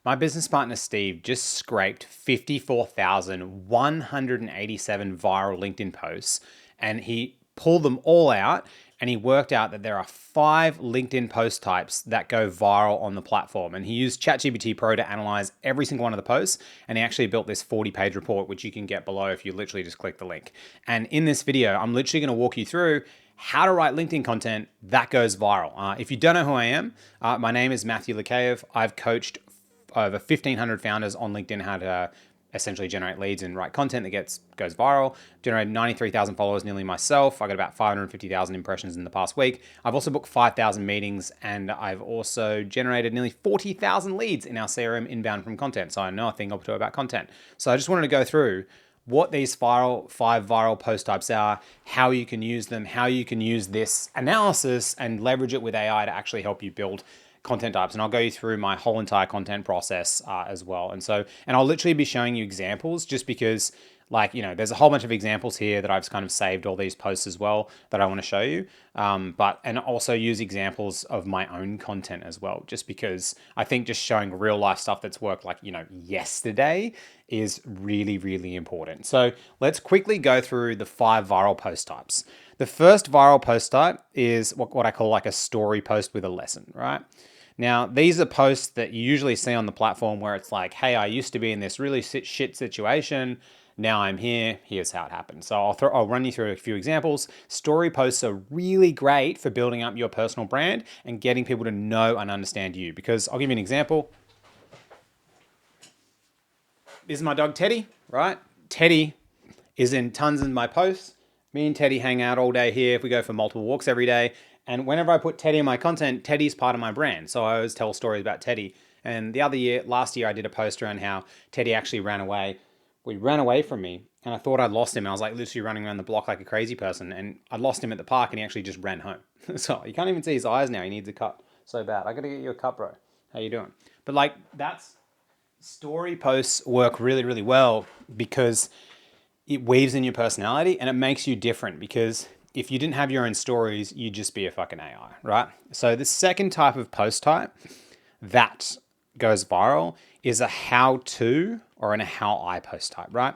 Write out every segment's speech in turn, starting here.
My business partner, Steve, just scraped 54,187 viral LinkedIn posts, and he pulled them all out, and he worked out that there are 5 LinkedIn post types that go viral on the platform. And he used ChatGPT Pro to analyze every single one of the posts, and he actually built this 40-page report, which you can get below if you literally just click the link. And in this video, I'm literally going to walk you through how to write LinkedIn content that goes viral. If you don't know who I am, my name is Matthew Lakajev. I've coached over 1,500 founders on LinkedIn how to essentially generate leads and write content that goes viral. Generated 93,000 followers nearly myself. I got about 550,000 impressions in the past week. I've also booked 5,000 meetings, and I've also generated nearly 40,000 leads in our CRM inbound from content. So I know a thing or two about content. So I just wanted to go through what these 5 viral post types are, how you can use them, how you can use this analysis and leverage it with AI to actually help you build content types. And I'll go you through my whole entire content process as well. And I'll literally be showing you examples just because, there's a whole bunch of examples here that I've kind of saved all these posts as well that I want to show you. And also use examples of my own content as well, just because I think just showing real life stuff that's worked yesterday is really, really important. So let's quickly go through the 5 viral post types. The first viral post type is what I call like a story post with a lesson, right? Now, these are posts that you usually see on the platform where it's like, hey, I used to be in this really shit situation. Now I'm here. Here's how it happened. So I'll run you through a few examples. Story posts are really great for building up your personal brand and getting people to know and understand you. Because I'll give you an example. This is my dog, Teddy, right? Teddy is in tons of my posts. Me and Teddy hang out all day here. We go for multiple walks every day. And whenever I put Teddy in my content, Teddy's part of my brand. So I always tell stories about Teddy. And last year, I did a post around how Teddy actually ran away. He ran away from me, and I thought I'd lost him. I was like literally running around the block like a crazy person, and I lost him at the park, and he actually just ran home. So you can't even see his eyes now. He needs a cut so bad. I gotta get you a cut, bro. How you doing? But that's story posts work really, really well because it weaves in your personality and it makes you different, because if you didn't have your own stories, you'd just be a fucking AI, right? So the second type of post type that goes viral is a how-to or a how I post type, right?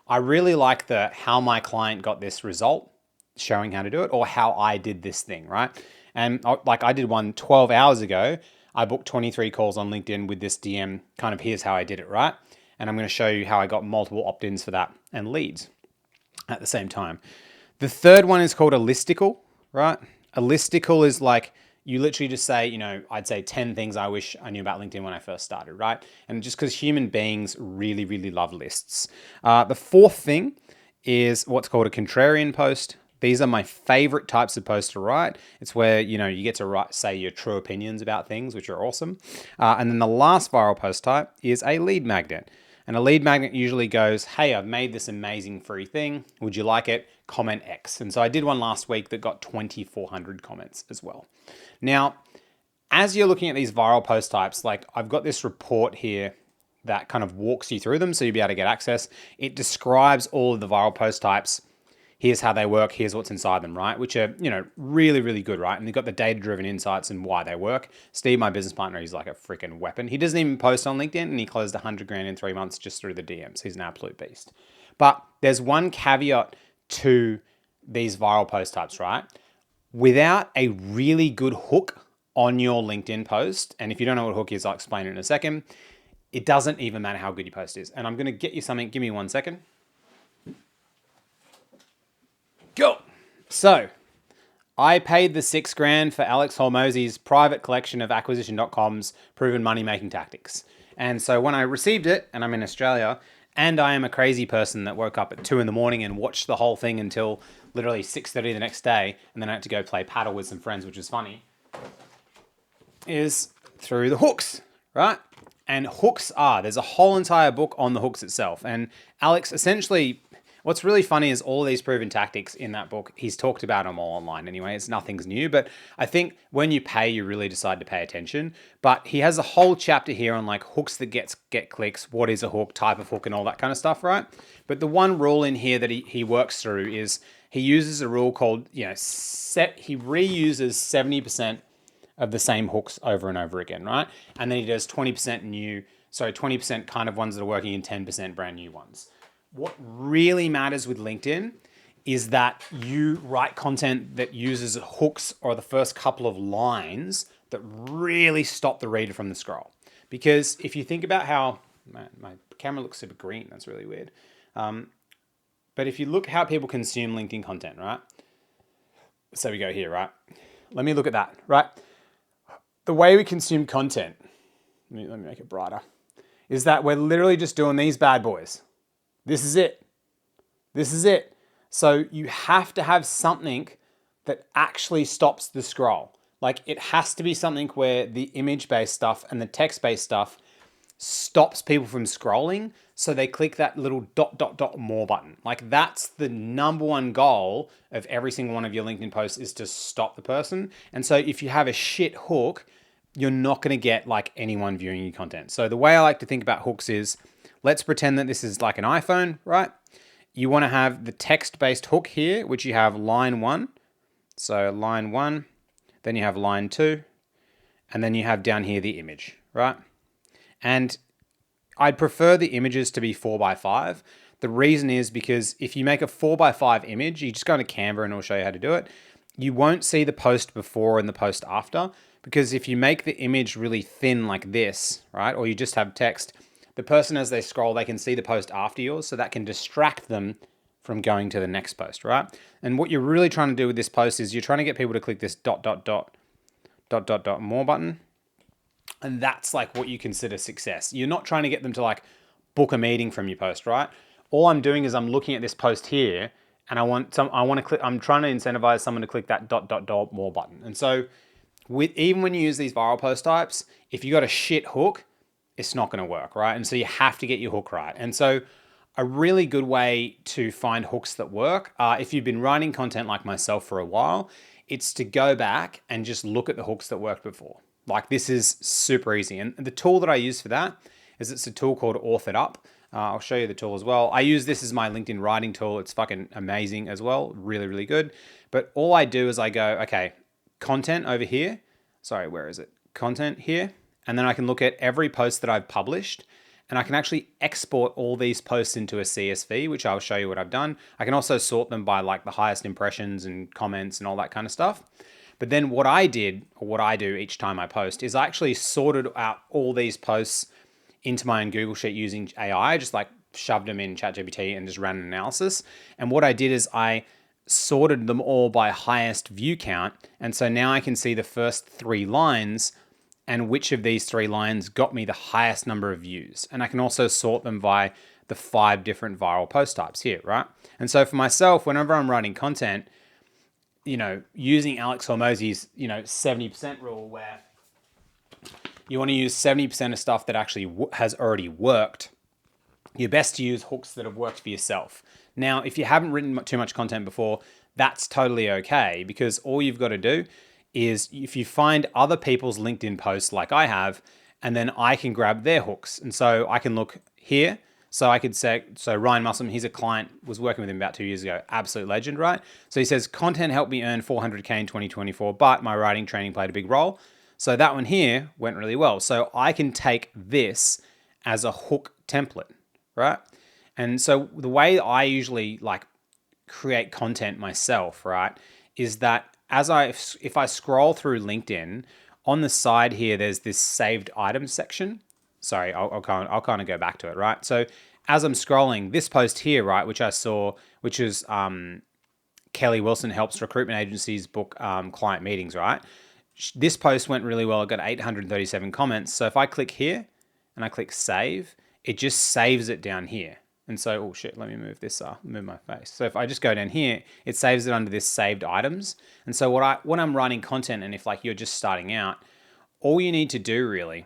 I really like the how my client got this result, showing how to do it, or how I did this thing, right? And I did one 12 hours ago. I booked 23 calls on LinkedIn with this DM, kind of here's how I did it, right? And I'm going to show you how I got multiple opt-ins for that and leads at the same time. The third one is called a listicle, right? A listicle is like you literally just say, I'd say 10 things I wish I knew about LinkedIn when I first started, right? And just because human beings really, really love lists. The fourth thing is what's called a contrarian post. These are my favorite types of posts to write. It's where, you get to say your true opinions about things, which are awesome. And then the last viral post type is a lead magnet. And a lead magnet usually goes, hey, I've made this amazing free thing. Would you like it? Comment X. And so I did one last week that got 2,400 comments as well. Now, as you're looking at these viral post types, I've got this report here that kind of walks you through them so you'll be able to get access. It describes all of the viral post types. Here's how they work. Here's what's inside them, right? Which are, really, really good, right? And they've got the data-driven insights and why they work. Steve, my business partner, he's like a freaking weapon. He doesn't even post on LinkedIn, and he closed 100 grand in 3 months just through the DMs. He's an absolute beast. But there's one caveat to these viral post types, right? Without a really good hook on your LinkedIn post, and if you don't know what a hook is, I'll explain it in a second, it doesn't even matter how good your post is. And I'm going to get you something. Give me 1 second. Go. So I paid the 6 grand for Alex Hormozzi's private collection of acquisition.com's proven money-making tactics. And so when I received it, and I'm in Australia, and I am a crazy person that woke up at 2 a.m. and watched the whole thing until literally 6:30 the next day, and then I had to go play paddle with some friends, which was funny, is through the hooks, right? And there's a whole entire book on the hooks itself. And Alex essentially, what's really funny is all these proven tactics in that book, he's talked about them all online anyway. Nothing's new, but I think when you pay, you really decide to pay attention. But he has a whole chapter here on hooks that get clicks, what is a hook, type of hook, and all that kind of stuff, right? But the one rule in here that he works through is he uses a rule called, he reuses 70% of the same hooks over and over again, right? And then he does 20% kind of ones that are working and 10% brand new ones. What really matters with LinkedIn is that you write content that uses hooks or the first couple of lines that really stop the reader from the scroll. Because if you think about how, my camera looks super green, that's really weird. But if you look how people consume LinkedIn content, right? So we go here, right? Let me look at that, right? The way we consume content, let me make it brighter, is that we're literally just doing these bad boys. This is it. This is it. So you have to have something that actually stops the scroll. Like it has to be something where the image-based stuff and the text-based stuff stops people from scrolling, so they click that little ... more button. Like that's the number one goal of every single one of your LinkedIn posts, is to stop the person. And so if you have a shit hook, you're not going to get like anyone viewing your content. So the way I like to think about hooks is, let's pretend that this is like an iPhone, right? You want to have the text-based hook here, which you have line 1. So line 1, then you have line 2, and then you have down here the image, right? And I'd prefer the images to be 4x5. The reason is because if you make a 4x5 image, you just go to Canva and it'll show you how to do it. You won't see the post before and the post after, because if you make the image really thin like this, right, or you just have text, the person as they scroll, they can see the post after yours, so that can distract them from going to the next post, right? And what you're really trying to do with this post is you're trying to get people to click this ... more button. And that's like what you consider success. You're not trying to get them to like book a meeting from your post, right? All I'm doing is I'm looking at this post here, and I'm trying to incentivize someone to click that ... more button. And so even when you use these viral post types, if you got a shit hook, it's not going to work, right? And so you have to get your hook right. And so a really good way to find hooks that work, if you've been writing content like myself for a while, it's to go back and just look at the hooks that worked before. Like this is super easy. And the tool that I use for that is it's a tool called Author Up. I'll show you the tool as well. I use this as my LinkedIn writing tool. It's fucking amazing as well. Really, really good. But all I do is I go, okay, content over here. Sorry, where is it? Content here. And then I can look at every post that I've published, and I can actually export all these posts into a CSV, which I'll show you what I've done. I can also sort them by like the highest impressions and comments and all that kind of stuff. But then what I did, or what I do each time I post, is I actually sorted out all these posts into my own Google Sheet using AI, just like shoved them in ChatGPT and just ran an analysis. And what I did is I sorted them all by highest view count. And so now I can see the first 3 lines and which of these 3 lines got me the highest number of views. And I can also sort them by the 5 different viral post types here, right? And so for myself, whenever I'm writing content, using Alex Hormozi's, 70% rule, where you want to use 70% of stuff that actually has already worked, you're best to use hooks that have worked for yourself. Now, if you haven't written too much content before, that's totally okay, because all you've got to do is if you find other people's LinkedIn posts like I have, and then I can grab their hooks. And so I can look here. So I could say, Ryan Musselman, he's a client, was working with him about 2 years ago, absolute legend, right? So he says, content helped me earn $400K in 2024, but my writing training played a big role. So that one here went really well. So I can take this as a hook template, right? And so the way I usually like create content myself, right, is that if I scroll through LinkedIn, on the side here, there's this saved items section. Sorry, I'll kind of go back to it, right? So as I'm scrolling, this post here, right, which I saw, which is Kelly Wilson helps recruitment agencies book client meetings, right? This post went really well. It got 837 comments. So if I click here and I click save, it just saves it down here. And so, oh shit, let me move this, move my face. So if I just go down here, it saves it under this saved items. And so when I'm writing content, and if like you're just starting out, all you need to do really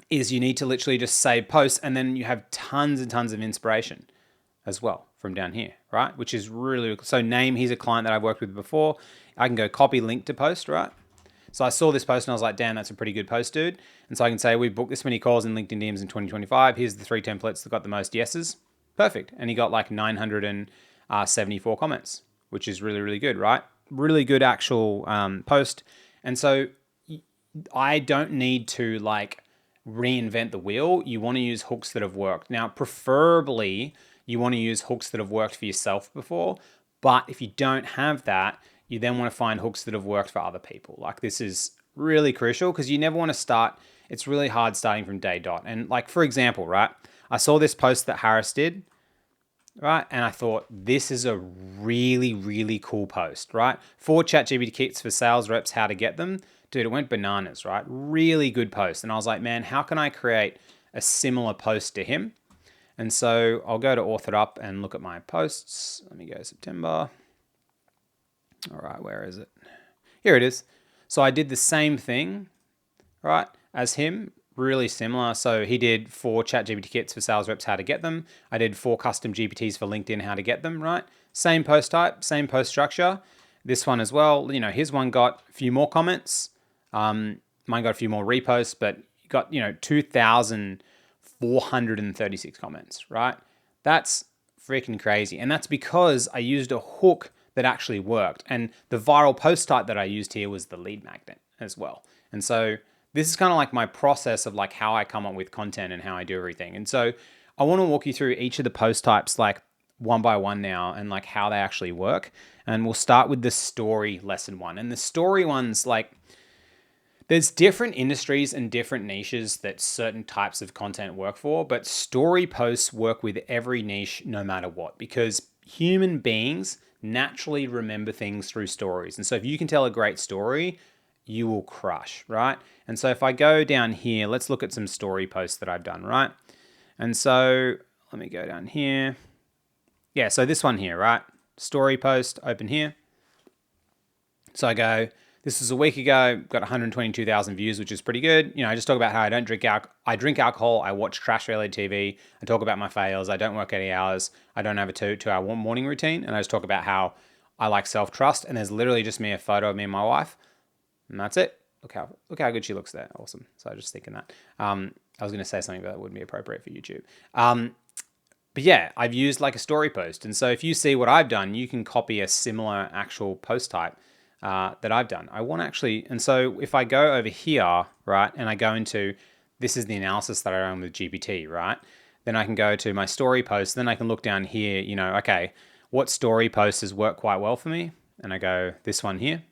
is you need to literally just save posts, and then you have tons and tons of inspiration as well from down here, right? Which is really, so name, he's a client that I've worked with before. I can go copy link to post, right? So I saw this post and I was like, damn, that's a pretty good post, dude. And so I can say, we booked this many calls in LinkedIn DMs in 2025. Here's the 3 templates that got the most yeses. Perfect. And he got like 974 comments, which is really, really good, right? Really good actual post. And so I don't need to like reinvent the wheel. You want to use hooks that have worked. Now, preferably, you want to use hooks that have worked for yourself before. But if you don't have that, you then want to find hooks that have worked for other people. Like this is really crucial because you never want to start. It's really hard starting from day dot. And like, for example, right? I saw this post that Harris did, right? And I thought, this is a really, really cool post, right? 4 ChatGPT kits for sales reps, how to get them. Dude, it went bananas, right? Really good post. And I was like, man, how can I create a similar post to him? And so I'll go to Author Up and look at my posts. Let me go September. All right, where is it? Here it is. So I did the same thing, right, as him, really similar. So he did 4 ChatGPT kits for sales reps, how to get them. I did 4 custom GPTs for LinkedIn, how to get them, right? Same post type, same post structure. This one as well, you know, his one got a few more comments. Mine got a few more reposts, but got, 2,436 comments, right? That's freaking crazy. And that's because I used a hook that actually worked. And the viral post type that I used here was the lead magnet as well. And so this is kind of like my process of like how I come up with content and how I do everything. And so I want to walk you through each of the post types like one by one now and like how they actually work. And we'll start with the story lesson one. And the story one's like, there's different industries and different niches that certain types of content work for, but story posts work with every niche no matter what, because human beings naturally remember things through stories. And so if you can tell a great story, you will crush, right? And so if I go down here, let's look at some story posts that I've done, right? And so let me go down here. Yeah, so this one here, right? Story post, open here. So I go, this was a week ago, got 122,000 views, which is pretty good. I just talk about how I don't drink alcohol. I drink alcohol. I watch trash reality TV. I talk about my fails. I don't work 80 hours. I don't have a 2-hour morning routine. And I just talk about how I like self-trust. And there's literally just a photo of me and my wife. And that's it. Look how good she looks there. Awesome. So I was just thinking that. I was going to say something that wouldn't be appropriate for YouTube. But yeah, I've used like a story post. And so if you see what I've done, you can copy a similar actual post type that I've done. I want actually, and so if I go over here, right, and I go into, this is the analysis that I run with GPT, right? Then I can go to my story post. Then I can look down here, okay, what story post has worked quite well for me? And I go this one here.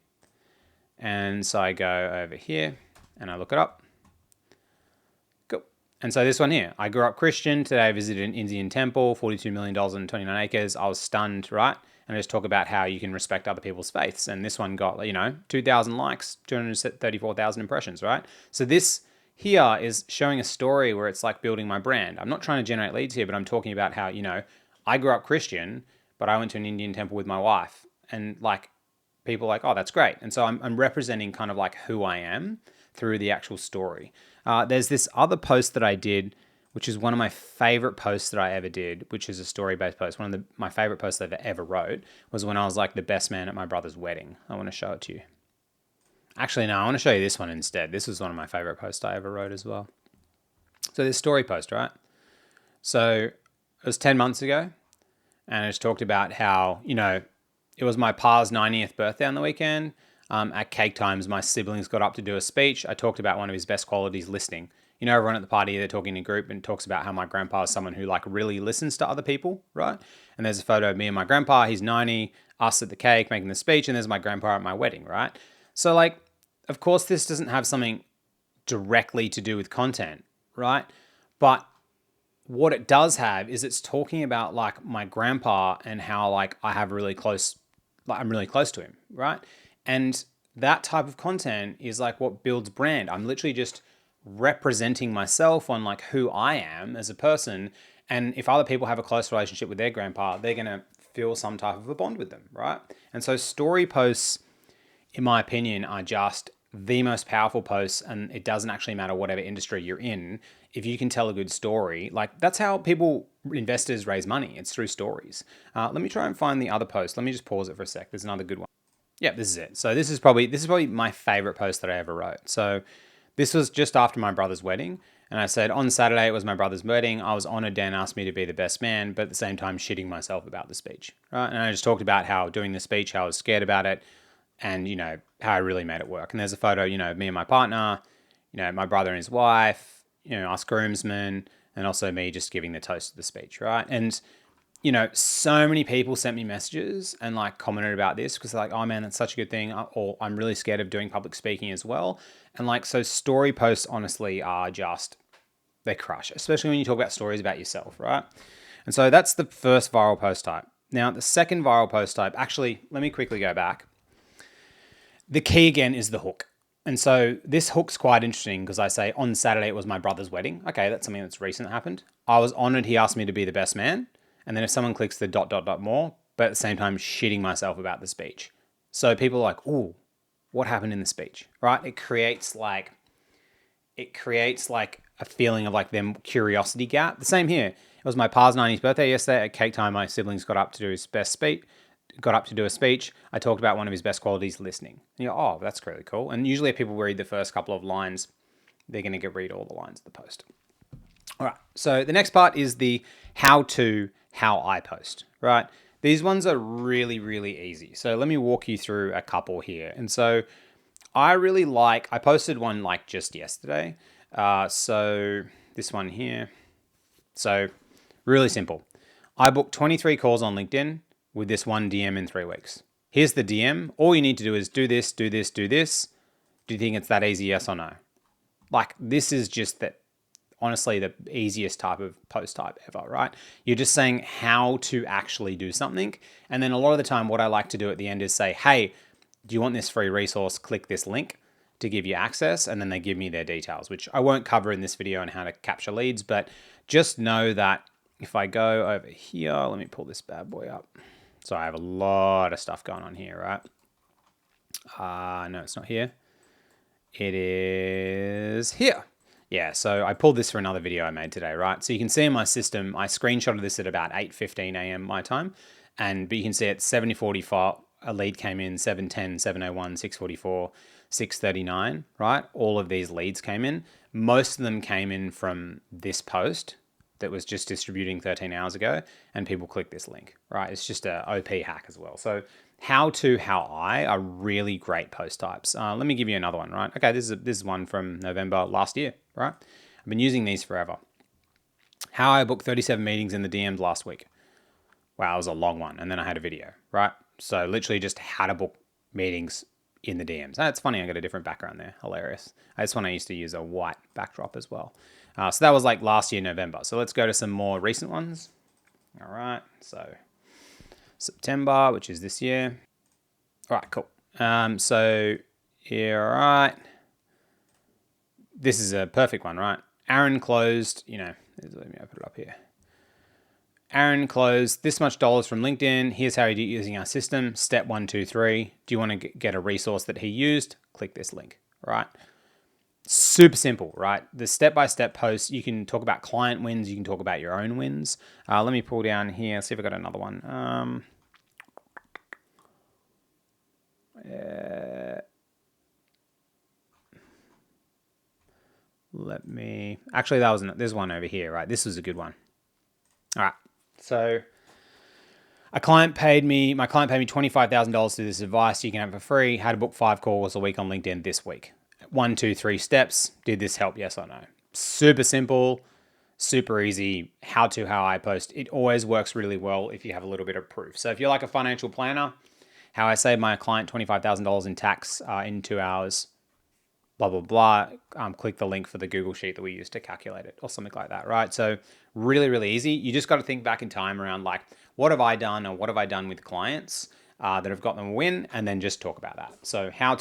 And so I go over here and I look it up. Cool. And so this one here, I grew up Christian. Today I visited an Indian temple, $42 million and 29 acres. I was stunned, right? And I just talk about how you can respect other people's faiths. And this one got, 2,000 likes, 234,000 impressions, right? So this here is showing a story where it's like building my brand. I'm not trying to generate leads here, but I'm talking about how, I grew up Christian, but I went to an Indian temple with my wife. And like, people are like, oh, that's great. And so I'm representing kind of like who I am through the actual story. There's this other post that I did, which is one of my favorite posts that I ever did, which is a story-based post. One of my favorite posts I've ever wrote was when I was like the best man at my brother's wedding. I want to show it to you. Actually, no, I want to show you this one instead. This was one of my favorite posts I ever wrote as well. So this story post, right? So it was 10 months ago, and I just talked about how, it was my pa's 90th birthday on the weekend. At cake times, my siblings got up to do a speech. I talked about one of his best qualities, listening. Everyone at the party, they're talking in a group and talks about how my grandpa is someone who like really listens to other people, right? And there's a photo of me and my grandpa. He's 90, us at the cake making the speech, and there's my grandpa at my wedding, right? So like, of course, this doesn't have something directly to do with content, right? But what it does have is it's talking about like my grandpa and how like I have really close, like I'm really close to him, right? And that type of content is like what builds brand. I'm literally just representing myself on like who I am as a person. And if other people have a close relationship with their grandpa, they're going to feel some type of a bond with them, right? And so story posts, in my opinion, are just the most powerful posts, and it doesn't actually matter whatever industry you're in. If you can tell a good story, like that's how investors raise money. It's through stories. Let me try and find the other post. Let me just pause it for a sec. There's another good one. Yeah, this is it. So this is probably my favorite post that I ever wrote. So this was just after my brother's wedding. And I said, on Saturday, it was my brother's wedding. I was honored Dan asked me to be the best man, but at the same time, shitting myself about the speech, right? And I just talked about how doing the speech, how I was scared about it. and, you know, how I really made it work. And there's a photo, you know, of me and my partner, you know, my brother and his wife, you know, us groomsmen, and also me just giving the toast of the speech, right? And, you know, so many people sent me messages and like commented about this because they're like, oh man, that's such a good thing. Or I'm really scared of doing public speaking as well. And like, so story posts honestly are just, they crush, especially when you talk about stories about yourself, right? And so that's the first viral post type. Now, the second viral post type, actually, let me quickly go back. The key again is the hook. And so this hook's quite interesting because I say on Saturday it was my brother's wedding. Okay, that's something that's recent that happened. I was honored he asked me to be the best man. And then if someone clicks the ... more, but at the same time shitting myself about the speech. So people are like, ooh, what happened in the speech, right? It creates like a feeling of like them curiosity gap. The same here. It was my pa's 90th birthday yesterday. At cake time, my siblings got up to do his best speech. Got up to do a speech. I talked about one of his best qualities, listening. And you're, oh, that's really cool. And usually if people read the first couple of lines, they're going to read all the lines of the post. All right. So the next part is the how I post, right? These ones are really, really easy. So let me walk you through a couple here. And so I posted one like just yesterday. So this one here. So really simple. I booked 23 calls on LinkedIn with this one DM in 3 weeks. Here's the DM. All you need to do is do this, do this, do this. Do you think it's that easy? Yes or no? Like this is just honestly the easiest type of post type ever, right? You're just saying how to actually do something. And then a lot of the time what I like to do at the end is say, hey, do you want this free resource? Click this link to give you access. And then they give me their details, which I won't cover in this video on how to capture leads, but just know that if I go over here, let me pull this bad boy up. So I have a lot of stuff going on here, right? No, it's not here. It is here. Yeah, so I pulled this for another video I made today, right? So you can see in my system, I screenshotted this at about 8:15 a.m. my time. But you can see at 7:44, a lead came in, 7:10, 7:01, 6:44, 6:39, right? All of these leads came in. Most of them came in from this post that was just distributing 13 hours ago, and people click this link, right? It's just a OP hack as well. So how I are really great post types. Let me give you another one, right? Okay, this is one from November last year, right? I've been using these forever. How I booked 37 meetings in the DMs last week. Wow, it was a long one. And then I had a video, right? So literally just how to book meetings in the DMs. That's funny, I got a different background there. Hilarious. This one I used to use a white backdrop as well. So that was like last year, November. So let's go to some more recent ones. All right, so September, which is this year. All right, cool. So here, all right. This is a perfect one, right? Aaron closed, let me open it up here. Aaron closed this much dollars from LinkedIn. Here's how he did it using our system. Step 1, 2, 3. Do you want to get a resource that he used? Click this link, right? Super simple, right? The step-by-step post, you can talk about client wins. You can talk about your own wins. Let me pull down here, see if I got another one. There's one over here, right? This was a good one. All right. So my client paid me $25,000 to this advice. You can have it for free. How to book 5 calls a week on LinkedIn this week. 1, 2, 3 steps. Did this help? Yes or no? Super simple, super easy. How I post. It always works really well if you have a little bit of proof. So if you're like a financial planner, how I saved my client $25,000 in tax in 2 hours, blah, blah, blah. Click the link for the Google sheet that we use to calculate it or something like that, right? So really, really easy. You just got to think back in time around like, what have I done or what have I done with clients that have got them a win, and then just talk about that. So how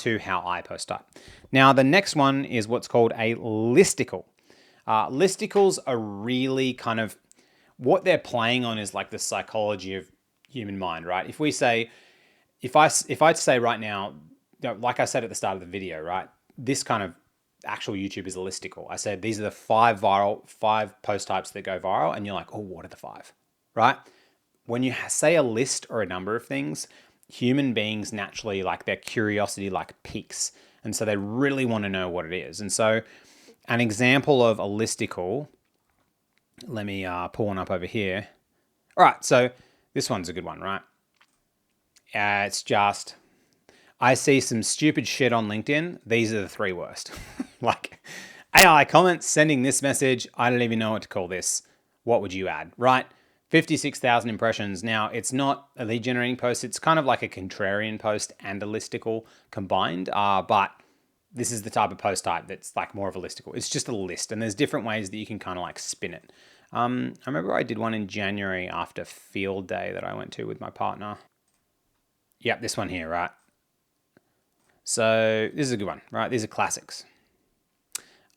I post type. Now, the next one is what's called a listicle. Listicles are really kind of, what they're playing on is like the psychology of human mind, right? If I say right now, like I said at the start of the video, right? This kind of actual YouTube is a listicle. I said, these are the 5 post types that go viral. And you're like, oh, what are the 5, right? When you say a list or a number of things, human beings naturally, like their curiosity like peaks. And so they really want to know what it is. And so an example of a listicle, let me pull one up over here. All right, so this one's a good one, right? It's just, I see some stupid shit on LinkedIn. These are the 3 worst. Like AI comments, sending this message. I don't even know what to call this. What would you add, right? 56,000 impressions. Now, it's not a lead generating post. It's kind of like a contrarian post and a listicle combined. But this is the type of post type that's like more of a listicle. It's just a list, and there's different ways that you can kind of like spin it. I remember I did one in January after field day that I went to with my partner. Yep, this one here, right? So this is a good one, right? These are classics.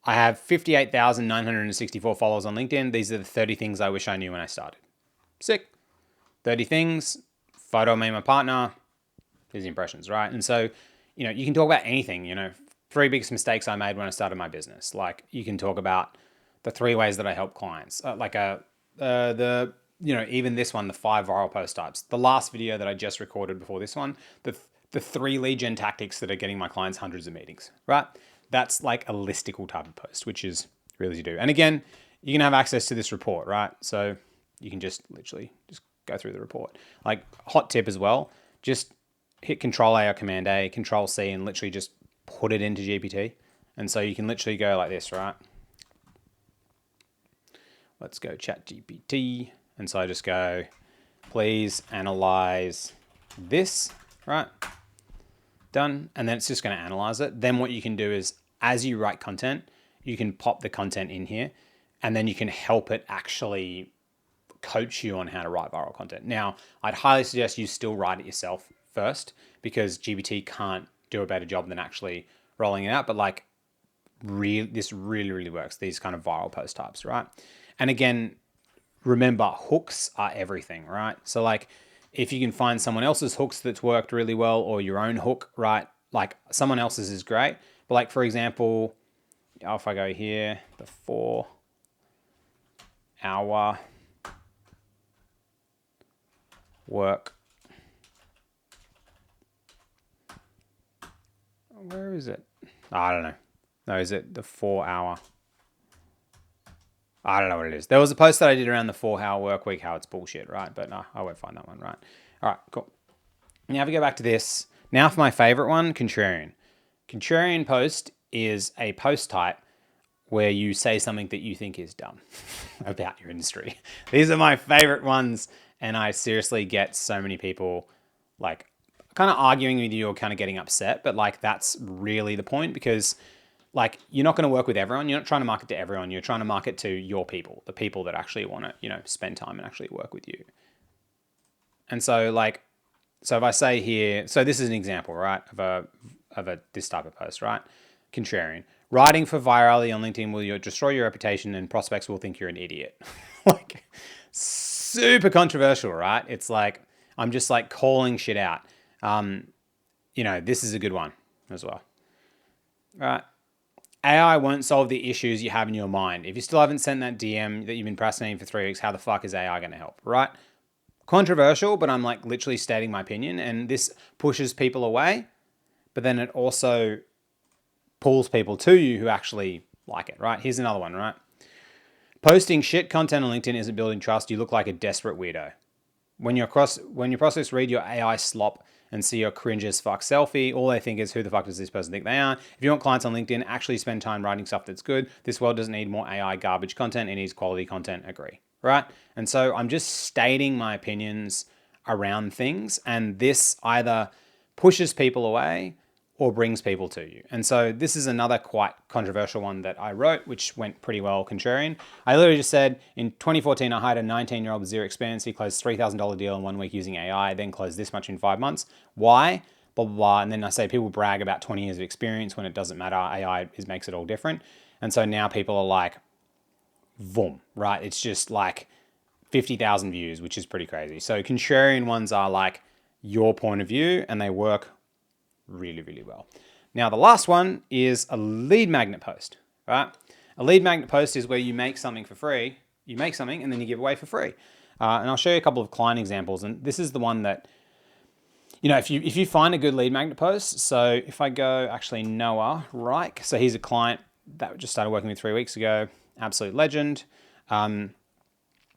I have 58,964 followers on LinkedIn. These are the 30 things I wish I knew when I started. Sick. 30 things, photo of me and my partner, these impressions, right? And so, you can talk about anything, 3 biggest mistakes I made when I started my business. Like you can talk about the 3 ways that I help clients, even this one, the 5 viral post types. The last video that I just recorded before this one, the 3 lead gen tactics that are getting my clients hundreds of meetings, right? That's like a listicle type of post, which is really easy to do. And again, you can have access to this report, right? So you can just literally just go through the report. Like hot tip as well, just hit Control A or Command A, Control C, and literally just put it into GPT. And so you can literally go like this, right? Let's go Chat GPT. And so I just go, please analyze this, right? Done. And then it's just going to analyze it. Then what you can do is, as you write content, you can pop the content in here, and then you can help it actually coach you on how to write viral content. Now, I'd highly suggest you still write it yourself first, because GPT can't do a better job than actually rolling it out. But like, this really, really works. These kind of viral post types, right? And again, remember, hooks are everything, right? So like, if you can find someone else's hooks that's worked really well, or your own hook, right? Like someone else's is great. But like, for example, if I go here, the 4-hour work. Where is it? I don't know. No, is it the 4-hour? I don't know what it is. There was a post that I did around the 4-hour work week, how it's bullshit, right? But no, I won't find that one, right? All right, cool. Now if we go back to this, now for my favorite one, Contrarian. Contrarian post is a post type where you say something that you think is dumb about your industry. These are my favorite ones, and I seriously get so many people like kind of arguing with you or kind of getting upset, but like that's really the point, because like you're not going to work with everyone. You're not trying to market to everyone. You're trying to market to your people, the people that actually want to, spend time and actually work with you. And so like, so if I say here, so this is an example, right, of this type of post, right? Contrarian. Writing for virality on LinkedIn will destroy your reputation, and prospects will think you're an idiot. Like super controversial, right? It's like, I'm just like calling shit out. This is a good one as well. Right. AI won't solve the issues you have in your mind. If you still haven't sent that DM that you've been procrastinating for 3 weeks, how the fuck is AI going to help, right? Controversial, but I'm like literally stating my opinion, and this pushes people away, but then it also pulls people to you who actually like it, right? Here's another one, right? Posting shit content on LinkedIn isn't building trust. You look like a desperate weirdo. When your prospects read your AI slop and see your cringe as fuck selfie, all they think is, who the fuck does this person think they are? If you want clients on LinkedIn, actually spend time writing stuff that's good. This world doesn't need more AI garbage content. It needs quality content. Agree, right? And so I'm just stating my opinions around things, and this either pushes people away or brings people to you. And so this is another quite controversial one that I wrote, which went pretty well, Contrarian. I literally just said, in 2014, I hired a 19-year-old with zero experience. He closed $3,000 deal in 1 week using AI, then closed this much in 5 months. Why? Blah, blah, blah. And then I say people brag about 20 years of experience when it doesn't matter. AI makes it all different. And so now people are like, boom, right? It's just like 50,000 views, which is pretty crazy. So Contrarian ones are like your point of view, and they work really, really well. Now, the last one is a lead magnet post, right? A lead magnet post is where you make something for free. You make something and then you give away for free. And I'll show you a couple of client examples. And this is the one that, if you find a good lead magnet post. So if I go actually Noah Reich, so he's a client that just started working with 3 weeks ago, absolute legend. So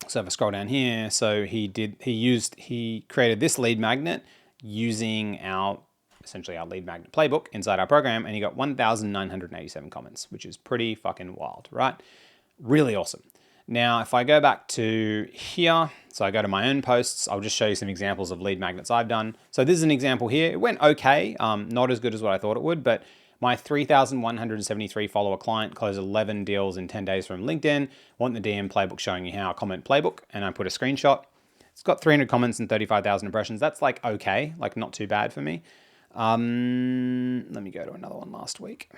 if I scroll down here, so he created this lead magnet using our essentially our lead magnet playbook inside our program, and you got 1,987 comments, which is pretty fucking wild, right? Really awesome. Now, if I go back to here, so I go to my own posts, I'll just show you some examples of lead magnets I've done. So this is an example here. It went okay, not as good as what I thought it would, but my 3,173 follower client closed 11 deals in 10 days from LinkedIn. Want the DM playbook showing you how, comment playbook, and I put a screenshot. It's got 300 comments and 35,000 impressions. That's like okay, like not too bad for me. Let me go to another one last week.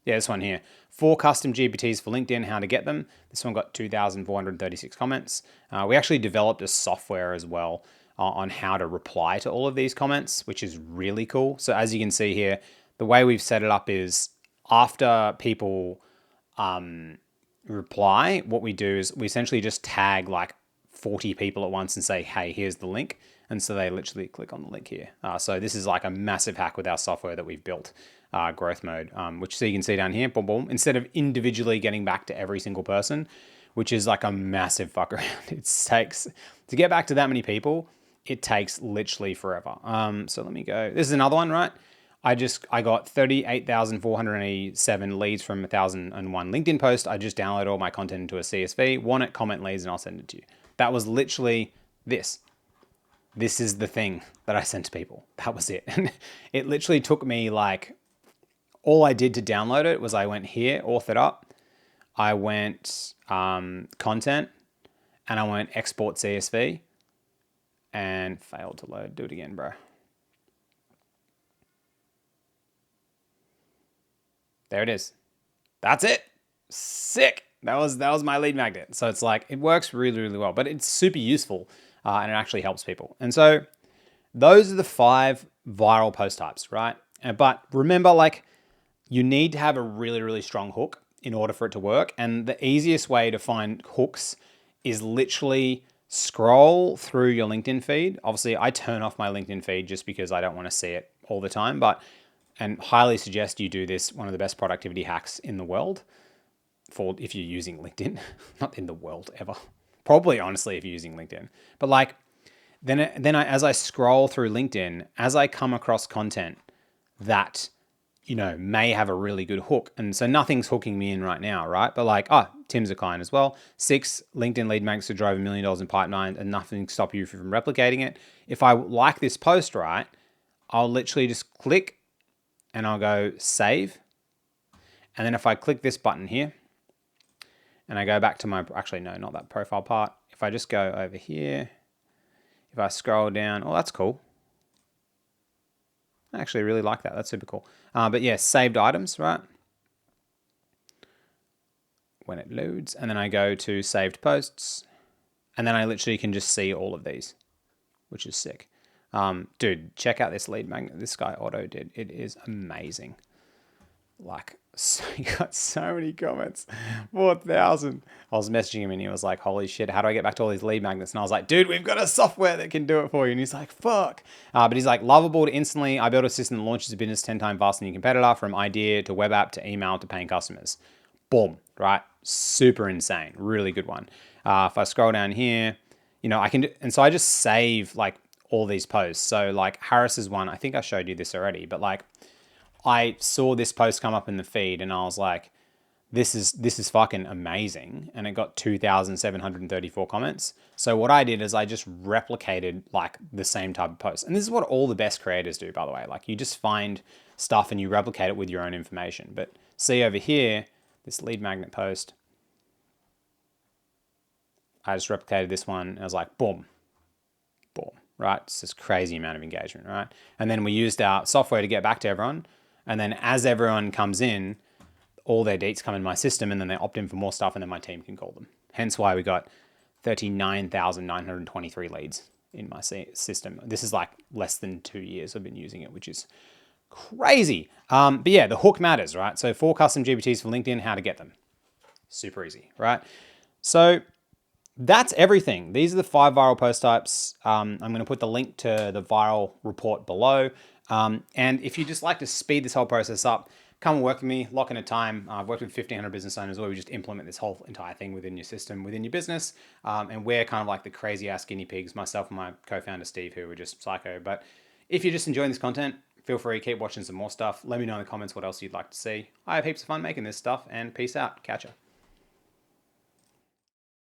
Yeah, this one here. 4 custom GPTs for LinkedIn, how to get them. This one got 2,436 comments. We actually developed a software as well on how to reply to all of these comments, which is really cool. So as you can see here, the way we've set it up is after people reply, what we do is we essentially just tag like 40 people at once and say, hey, here's the link. And so they literally click on the link here. So this is like a massive hack with our software that we've built, growth mode, which so you can see down here, boom, boom. Instead of individually getting back to every single person, which is like a massive fuck around. It takes, to get back to that many people, it takes literally forever. So let me go. This is another one, right? I got 38,487 leads from 1,001 LinkedIn posts. I just download all my content into a CSV, want it, comment leads, and I'll send it to you. That was literally this. This is the thing that I sent to people. That was it. And it literally took me like, all I did to download it was I went here, authored up. I went content, and I went export CSV, and failed to load. Do it again, bro. There it is. That's it. Sick. That was my lead magnet. So it's like, it works really, really well, but it's super useful and it actually helps people. And so those are the 5 viral post types, right? But remember, like, you need to have a really, really strong hook in order for it to work. And the easiest way to find hooks is literally scroll through your LinkedIn feed. Obviously, I turn off my LinkedIn feed just because I don't want to see it all the time, and highly suggest you do this. One of the best productivity hacks in the world for if you're using LinkedIn, not in the world ever. Probably, honestly, if you're using LinkedIn. But like, then as I scroll through LinkedIn, as I come across content that, you know, may have a really good hook. And so nothing's hooking me in right now, right? But like, Tim's a client as well. 6 LinkedIn lead magnets to drive $1 million in pipeline and nothing stop you from replicating it. If I like this post, right, I'll literally just click and I'll go save. And then if I click this button here and I go back to my, actually, no, not that profile part. If I just go over here, if I scroll down, oh, that's cool. I actually really like that. That's super cool. But yeah, saved items, right? When it loads, and then I go to saved posts, and then I literally can just see all of these, which is sick. Dude, check out this lead magnet this guy Otto did. It is amazing. Like, he got so many comments, 4,000. I was messaging him and he was like, holy shit, how do I get back to all these lead magnets? And I was like, dude, we've got a software that can do it for you. And he's like, fuck. But he's like, lovable to instantly. I built a system that launches a business 10 times faster than your competitor, from idea to web app to email to paying customers. Boom, right? Super insane. Really good one. If I scroll down here, you know, I can, and so I just save like all these posts. So like Harris's one, I think I showed you this already, but like, I saw this post come up in the feed and I was like, this is fucking amazing. And it got 2,734 comments. So what I did is I just replicated like the same type of post. And this is what all the best creators do, by the way. Like, you just find stuff and you replicate it with your own information. But see over here, this lead magnet post, I just replicated this one and I was like, boom, boom, right? It's this crazy amount of engagement, right? And then we used our software to get back to everyone. And then as everyone comes in, all their deets come in my system and then they opt in for more stuff and then my team can call them. Hence why we got 39,923 leads in my system. This is like less than 2 years I've been using it, which is crazy. But yeah, the hook matters, right? So 4 custom GPTs for LinkedIn, how to get them. Super easy, right? So that's everything. These are the 5 viral post types. I'm going to put the link to the viral report below. And if you just like to speed this whole process up, come and work with me, lock in a time. I've worked with 1,500 business owners where we just implement this whole entire thing within your system, within your business. And we're kind of like the crazy ass guinea pigs, myself and my co-founder Steve, who are just psycho. But if you're just enjoying this content, Feel free, keep watching some more stuff. Let me know in the comments what else you'd like to see. I have heaps of fun making this stuff, and peace out. Catch ya.